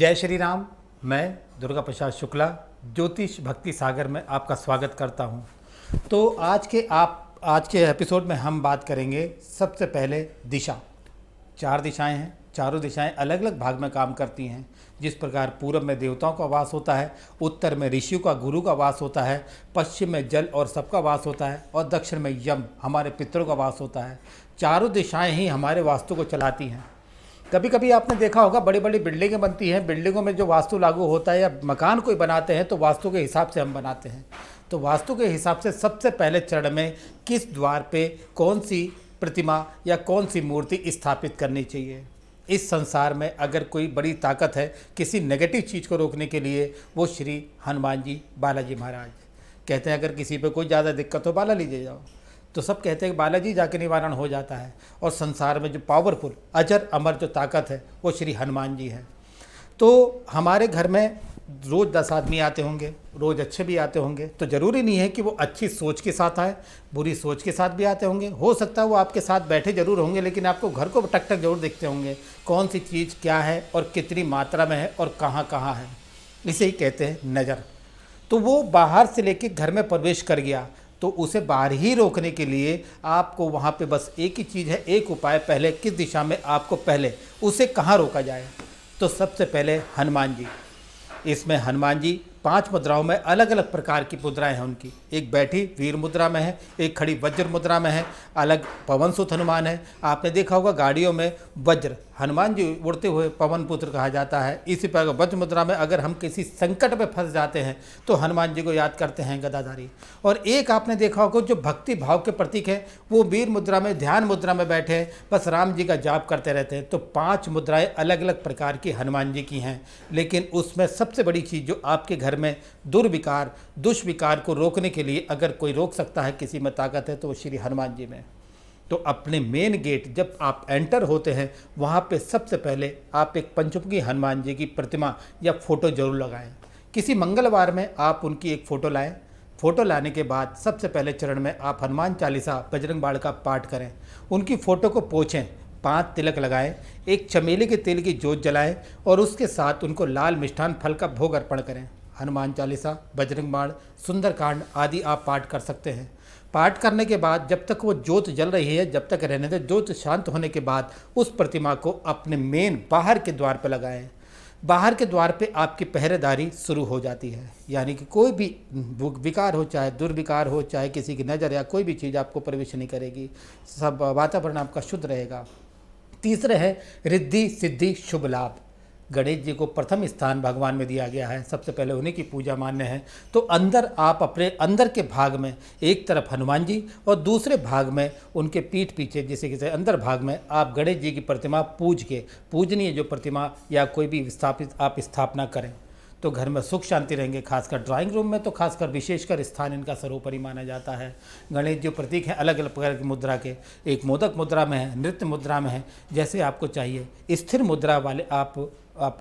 जय श्री राम। मैं दुर्गा प्रसाद शुक्ला ज्योतिष भक्ति सागर में आपका स्वागत करता हूं। तो आज के एपिसोड में हम बात करेंगे सबसे पहले दिशा। 4 दिशाएं हैं, चारों दिशाएं अलग अलग भाग में काम करती हैं। जिस प्रकार पूर्व में देवताओं का वास होता है, उत्तर में ऋषियों का गुरु का वास होता है, पश्चिम में जल और सबका वास होता है और दक्षिण में यम हमारे पितरों का वास होता है। चारों दिशाएं ही हमारे वास्तु को चलाती हैं। कभी कभी आपने देखा होगा बड़ी बड़ी बिल्डिंगें बनती हैं, बिल्डिंगों में जो वास्तु लागू होता है या मकान कोई बनाते हैं तो वास्तु के हिसाब से हम बनाते हैं। तो वास्तु के हिसाब से सबसे पहले चरण में किस द्वार पे कौन सी प्रतिमा या कौन सी मूर्ति स्थापित करनी चाहिए। इस संसार में अगर कोई बड़ी ताकत है किसी नेगेटिव चीज़ को रोकने के लिए, वो श्री हनुमान जी बालाजी महाराज। कहते हैं अगर किसी पे कोई ज़्यादा दिक्कत हो बाला लीजिए जाओ, तो सब कहते हैं कि बालाजी जाके निवारण हो जाता है। और संसार में जो पावरफुल अजर अमर जो ताकत है वो श्री हनुमान जी है। तो हमारे घर में रोज़ 10 आदमी आते होंगे, रोज़ अच्छे भी आते होंगे, तो ज़रूरी नहीं है कि वो अच्छी सोच के साथ आए, बुरी सोच के साथ भी आते होंगे। हो सकता है वो आपके साथ बैठे जरूर होंगे, लेकिन आपको घर को टक टक जरूर देखते होंगे कौन सी चीज़ क्या है और कितनी मात्रा में है और कहाँ कहाँ है। इसे ही कहते हैं नज़र। तो वो बाहर से लेके घर में प्रवेश कर गया तो उसे बाहर ही रोकने के लिए आपको वहाँ पे बस एक ही चीज़ है, एक उपाय। पहले किस दिशा में आपको पहले उसे कहाँ रोका जाए, तो सबसे पहले हनुमान जी। इसमें हनुमान जी 5 मुद्राओं में अलग अलग प्रकार की मुद्राएं हैं उनकी। एक बैठी वीर मुद्रा में है, एक खड़ी वज्र मुद्रा में है, अलग पवन सुत हनुमान है। आपने देखा होगा गाड़ियों में वज्र हनुमान जी उड़ते हुए पवन पुत्र कहा जाता है। इसी प्रकार वज्र मुद्रा में अगर हम किसी संकट में फंस जाते हैं तो हनुमान जी को याद करते हैं गदाधारी। और एक आपने देखा होगा जो भक्ति भाव के प्रतीक है, वो वीर मुद्रा में ध्यान मुद्रा में बैठे हैं, बस राम जी का जाप करते रहते हैं। तो 5 मुद्राएं अलग अलग प्रकार की हनुमान जी की हैं। लेकिन उसमें सबसे बड़ी चीज़ जो आपके घर में दुर्विकार दुष्विकार को रोकने के लिए अगर कोई रोक सकता है, किसी में ताकत है, तो वो श्री हनुमान जी में। तो अपने मेन गेट जब आप एंटर होते हैं वहाँ पे सबसे पहले आप एक पंचमुखी हनुमान जी की प्रतिमा या फोटो जरूर लगाएं। किसी मंगलवार में आप उनकी एक फ़ोटो लाएं। फ़ोटो लाने के बाद सबसे पहले चरण में आप हनुमान चालीसा बजरंग बाण का पाठ करें। उनकी फ़ोटो को पोंछें, 5 तिलक लगाएं, एक चमेली के तेल की जोत जलाएं और उसके साथ उनको लाल मिष्ठान फल का भोग अर्पण करें। हनुमान चालीसा, बजरंग बाण, सुंदरकांड आदि आप पाठ कर सकते हैं। पाठ करने के बाद जब तक वो जोत जल रही है जब तक रहने दें। जोत शांत होने के बाद उस प्रतिमा को अपने मेन बाहर के द्वार पर लगाएं। बाहर के द्वार पे आपकी पहरेदारी शुरू हो जाती है, यानी कि कोई भी विकार हो, चाहे दुर्विकार हो, चाहे किसी की नज़र या कोई भी चीज़ आपको प्रवेश नहीं करेगी। सब वातावरण आपका शुद्ध रहेगा। तीसरे है रिद्धि सिद्धि शुभ लाभ। गणेश जी को प्रथम स्थान भगवान में दिया गया है, सबसे पहले उन्हीं की पूजा मान्य है। तो अंदर आप अपने अंदर के भाग में एक तरफ हनुमान जी और दूसरे भाग में उनके पीठ पीछे जिसे किसी अंदर भाग में आप गणेश जी की प्रतिमा पूज के, पूजनीय जो प्रतिमा या कोई भी स्थापित आप स्थापना करें तो घर में सुख शांति रहेंगे। खासकर ड्राइंग रूम में तो खासकर विशेषकर स्थान इनका सर्वोपरि माना जाता है। गणेश जो प्रतीक हैं अलग अलग प्रकार की मुद्रा के, एक मोदक मुद्रा में है, नृत्य मुद्रा में है, जैसे आपको चाहिए। स्थिर मुद्रा वाले आप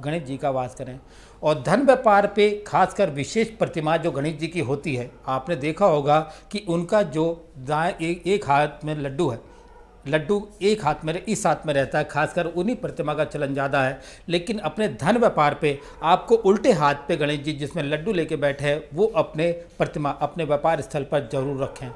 गणेश जी का वास करें। और धन व्यापार पे खासकर विशेष प्रतिमा जो गणेश जी की होती है, आपने देखा होगा कि उनका जो एक हाथ में लड्डू है, लड्डू एक हाथ में इस हाथ में रहता है, खासकर उन्हीं प्रतिमा का चलन ज़्यादा है। लेकिन अपने धन व्यापार पे आपको उल्टे हाथ पे गणेश जी जिसमें लड्डू लेके बैठे हैं वो अपने प्रतिमा अपने व्यापार स्थल पर जरूर रखें।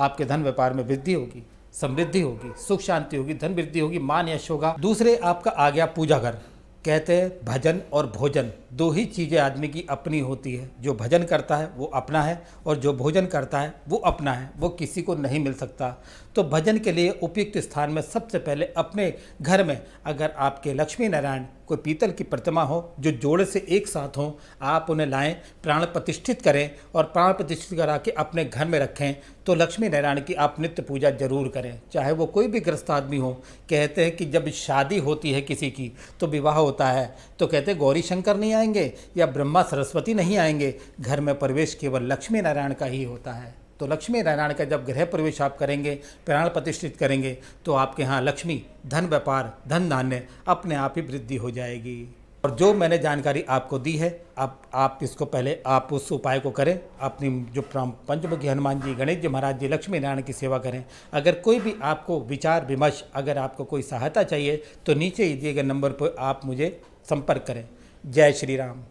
आपके धन व्यापार में वृद्धि होगी, समृद्धि होगी, सुख शांति होगी, धन वृद्धि होगी, मान यश होगा। दूसरे आपका आ गया पूजा घर। कहते हैं भजन और भोजन 2 ही चीज़ें आदमी की अपनी होती है। जो भजन करता है वो अपना है और जो भोजन करता है वो अपना है, वो किसी को नहीं मिल सकता। तो भजन के लिए उपयुक्त स्थान में सबसे पहले अपने घर में अगर आपके लक्ष्मी नारायण कोई पीतल की प्रतिमा हो जो जोड़े से एक साथ हों, आप उन्हें लाएं, प्राण प्रतिष्ठित करें और प्राण प्रतिष्ठित करा के अपने घर में रखें। तो लक्ष्मी नारायण की आप नित्य पूजा जरूर करें, चाहे वो कोई भी ग्रस्त आदमी हो। कहते हैं कि जब शादी होती है किसी की तो विवाह होता है तो कहते हैं गौरी शंकर नहीं आएंगे या ब्रह्मा सरस्वती नहीं आएंगे, घर में प्रवेश केवल लक्ष्मी नारायण का ही होता है। तो लक्ष्मी नारायण का जब गृह प्रवेश आप करेंगे, प्राण प्रतिष्ठित करेंगे, तो आपके यहाँ लक्ष्मी, धन व्यापार, धन धान्य अपने आप ही वृद्धि हो जाएगी। और जो मैंने जानकारी आपको दी है, अब आप इसको पहले आप उस उपाय को करें। अपनी जो पंचमुखी हनुमान जी, गणेश जी महाराज जी, लक्ष्मी नारायण की सेवा करें। अगर कोई भी आपको विचार विमर्श, अगर आपको कोई सहायता चाहिए तो नीचे ही दिए गए नंबर पर आप मुझे संपर्क करें। जय श्री राम।